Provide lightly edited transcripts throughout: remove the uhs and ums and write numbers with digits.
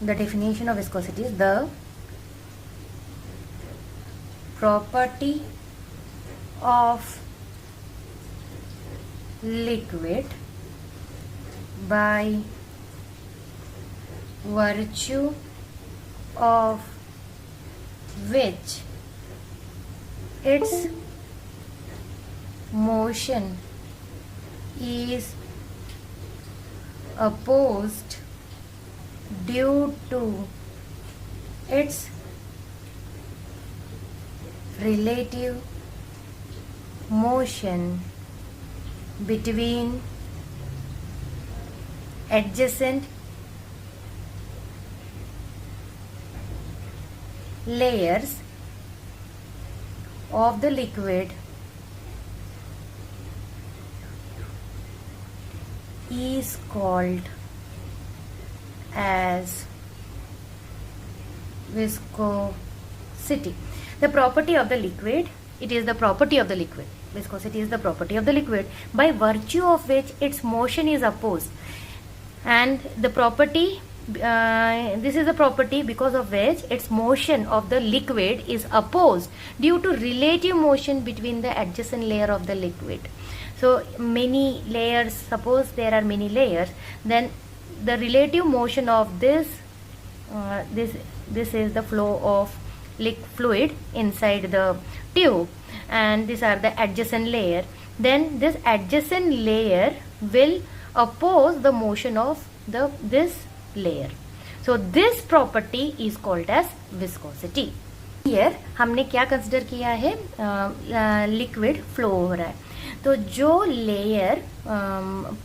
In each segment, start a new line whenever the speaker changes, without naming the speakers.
the definition of viscosity is the property of liquid by virtue of which its motion is opposed due to its relative motion between adjacent layers of the liquid is called as viscosity. The property of the liquid, it is the property of the liquid. Viscosity is the property of the liquid by virtue of which its motion is opposed. And the property, this is the property because of which its motion of the liquid is opposed due to relative motion between the adjacent layer of the liquid. So many layers, suppose there are many layers, then the relative motion of this is the flow of fluid inside the tube, and these are the adjacent layer. Then this adjacent layer will oppose the motion of this layer. So this property is called as viscosity. Here हमने क्या consider किया है, liquid flow हो रहा है, तो जो layer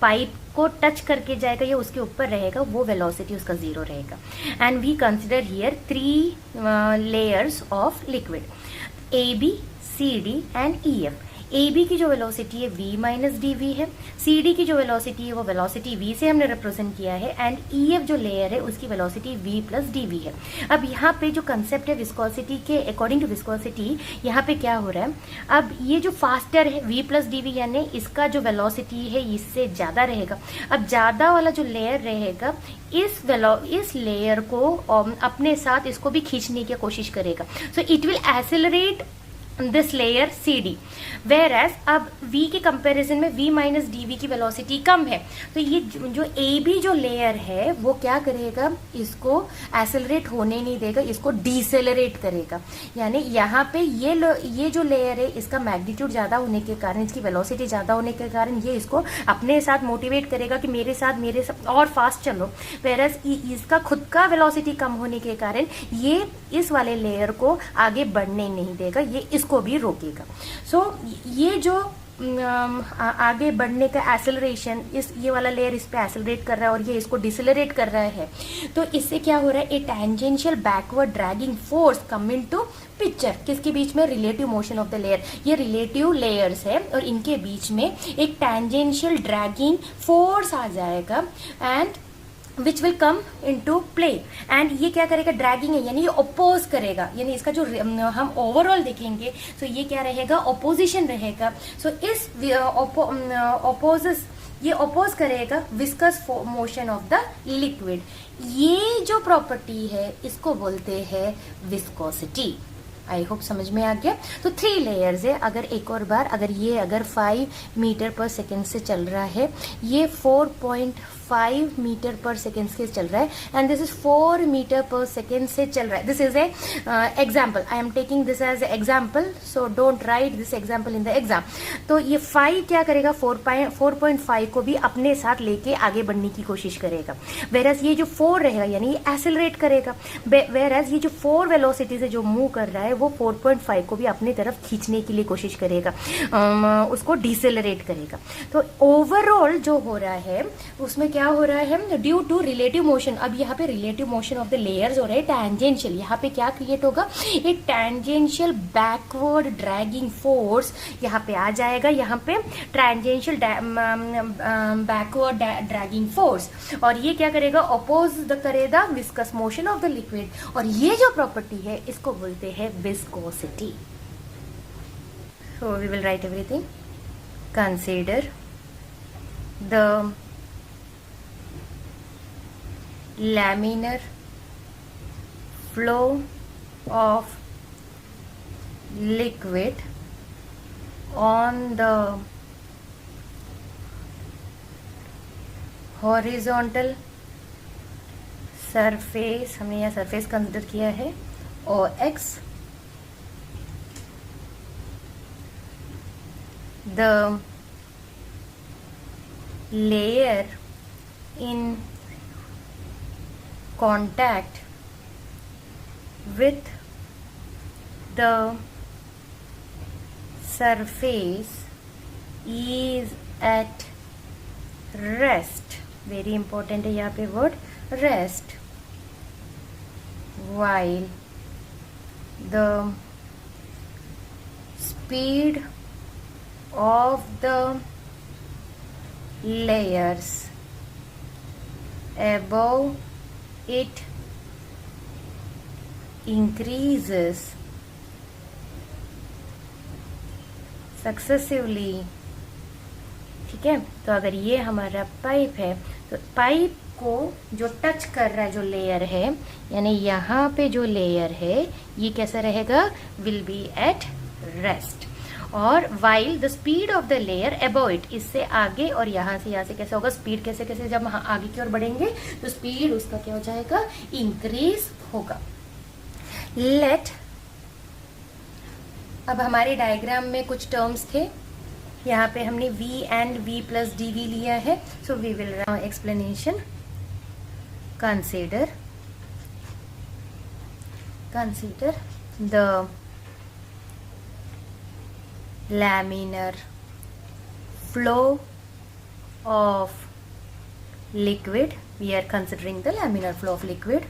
pipe को टच करके जाएगा या उसके ऊपर रहेगा वो वेलोसिटी उसका 0 रहेगा. And we consider here 3 layers of liquid, A B, C D and E F. A B की जो वेलोसिटी है v माइनस डी वी है, सी डी की जो वेलोसिटी है वो वेलोसिटी v से हमने रिप्रेजेंट किया है, एंड ई एफ जो लेयर है उसकी velocity v plus d v है. अब यहाँ पे जो कंसेप्ट है विस्कोसिटी के, अकॉर्डिंग टू विस्कोसिटी यहाँ पे क्या हो रहा है, अब ये जो फास्टर है v प्लस डी वी यानी इसका जो वेलोसिटी है इससे ज़्यादा रहेगा. अब ज़्यादा वाला जो लेयर रहेगा इस लेयर को अपने साथ इसको भी खींचने की कोशिश करेगा. So it will accelerate this layer C D, whereas अब v के कंपैरिजन में v माइनस डी वी की वेलोसिटी कम है, तो ये जो ए बी जो लेयर है वो क्या करेगा, इसको एक्सेलरेट होने नहीं देगा, इसको डिसेलरेट करेगा. यानी यहाँ पे ये जो लेयर है इसका मैग्नीट्यूड ज़्यादा होने के कारण, इसकी वेलोसिटी ज़्यादा होने के कारण ये इसको अपने साथ मोटिवेट करेगा कि मेरे साथ और फास्ट चलो, वेयर एज इसका खुद का वेलोसिटी कम होने के कारण ये इस वाले लेयर को आगे बढ़ने नहीं देगा, ये इसको भी रोकेगा. सो ये जो आगे बढ़ने का एक्सेलरेशन, ये वाला लेयर इस पे एक्सेलरेट कर रहा है और ये इसको डिसेलरेट कर रहा है, तो इससे क्या हो रहा है, ए tangential backward dragging force come into picture. किसके बीच में, relative motion of the layer. ये रिलेटिव लेयर्स है और इनके बीच में एक टेंजेंशियल ड्रैगिंग फोर्स आ जाएगा and which will come into play. And ये क्या करेगा, ड्रैगिंग है यानी ये अपोज करेगा, यानी इसका जो हम ओवरऑल देखेंगे तो ये क्या रहेगा, अपोजिशन रहेगा. सो इस ये अपोज करेगा viscous motion of the liquid. ये जो प्रॉपर्टी है इसको बोलते हैं विस्कोसिटी. आई होप समझ में आ गया. तो 3 लेयर्स है. अगर एक और बार, अगर 5 मीटर पर सेकेंड से चल रहा है, ये 4.5 मीटर पर सेकेंड से चल रहा है, एंड दिस इज 4 मीटर पर सेकेंड से चल रहा है. This is a example, I am taking this as example, so don't write this example in the exam. तो ये 5 क्या करेगा, 4.5 को भी अपने साथ लेके आगे बढ़ने की कोशिश करेगा, वेरएज ये जो 4 रहेगा यानी ये एक्सेलरेट करेगा, वेरएज ये जो 4 वेलोसिटी से जो मूव कर रहा है वो 4.5 को भी अपनी तरफ खींचने के लिए कोशिश करेगा, उसको डिसेलरेट करेगा. तो ओवरऑल जो हो रहा है उसमें क्या हो रहा है, ड्यू टू रिलेटिव मोशन. अब यहाँ पे relative motion of the layers हो रहा है टैंजेंशियल. यहाँ पे क्या क्रिएट होगा, एक टैंजेंशियल बैकवर्ड ड्रैगिंग फोर्स यहाँ पे आ जाएगा. यहाँ पे टैंजेंशियल बैकवर्ड ड्रैगिंग फोर्स, और ये क्या करेगा, अपोज करेगा viscous motion of the liquid. और ये जो प्रॉपर्टी है इसको बोलते हैं viscosity. So we will write everything. Consider the laminar flow of liquid on the horizontal surface, हमने यहाँ surface कंसिडर किया है, OX, the layer in contact with the surface is at rest. Very important है यहाँ पे word rest, while the speed of the layers above it increases successively. ठीक है, तो अगर ये हमारा पाइप है तो पाइप को जो टच कर रहा है जो लेयर है, यानी यहाँ पे जो लेयर है ये कैसा रहेगा, विल बी एट रेस्ट. और while the speed of the layer above it, इससे आगे और यहाँ से कैसे होगा, स्पीड कैसे कैसे जब हम आगे की ओर बढ़ेंगे तो स्पीड उसका क्या हो जाएगा, इंक्रीज होगा. लेट, अब हमारे डायग्राम में कुछ टर्म्स थे, यहाँ पे हमने v and v plus dv लिया है. So we will now explanation. Consider the laminar flow of liquid. We are considering the laminar flow of liquid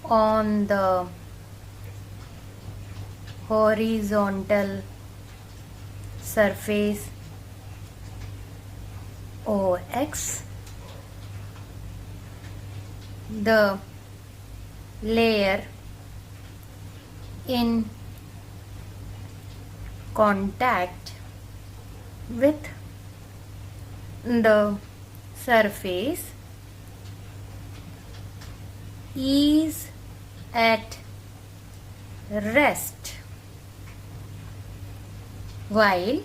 on the horizontal surface OX. The layer in contact with the surface is at rest, while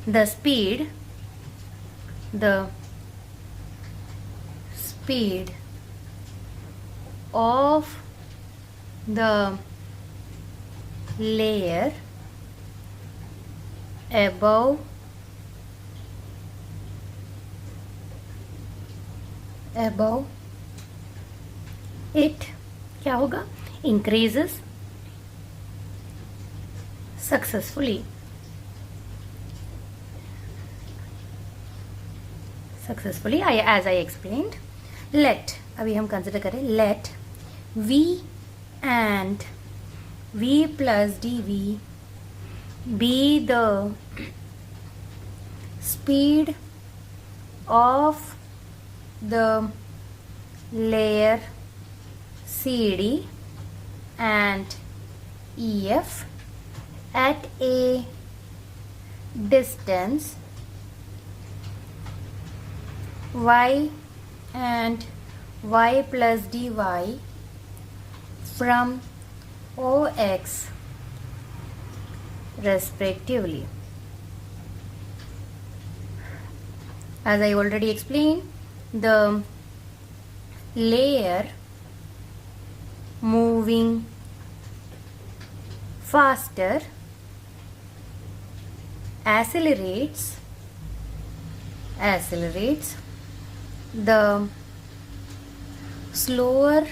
the speed of the layer above it क्या होगा, increases successfully. As I explained. Let, अभी हम consider करें, let v and v plus dv be the speed of the layer CD and EF at a distance y and y plus dy from OX respectively. As I already explained, the layer moving faster accelerates the slower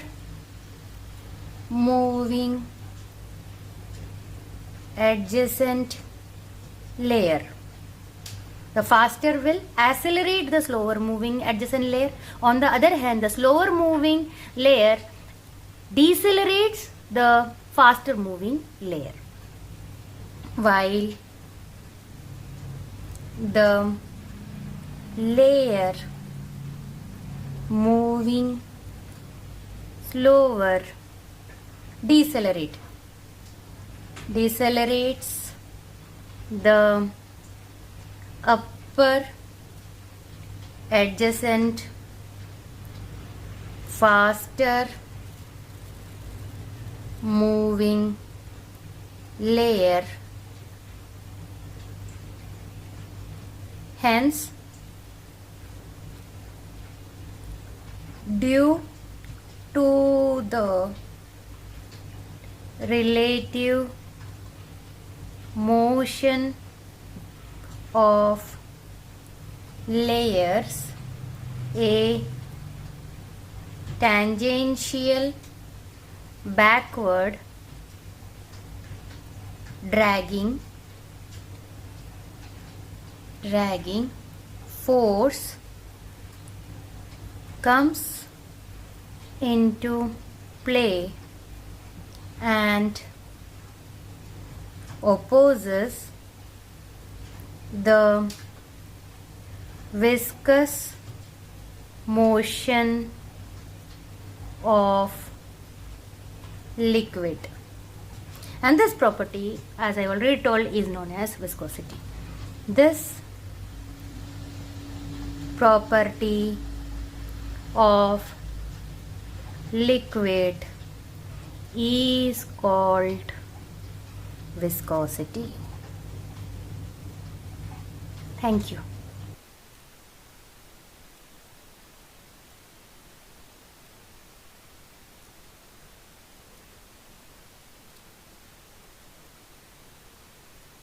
moving adjacent layer. The faster will accelerate the slower moving adjacent layer. On the other hand, the slower moving layer decelerates the faster moving layer, while the layer moving slower decelerates the upper adjacent faster moving layer. Hence, due to the relative motion of layers, a tangential backward dragging force comes into play and opposes the viscous motion of liquid, and this property, as I already told, is known as viscosity. This property of liquid is called viscosity. Thank you.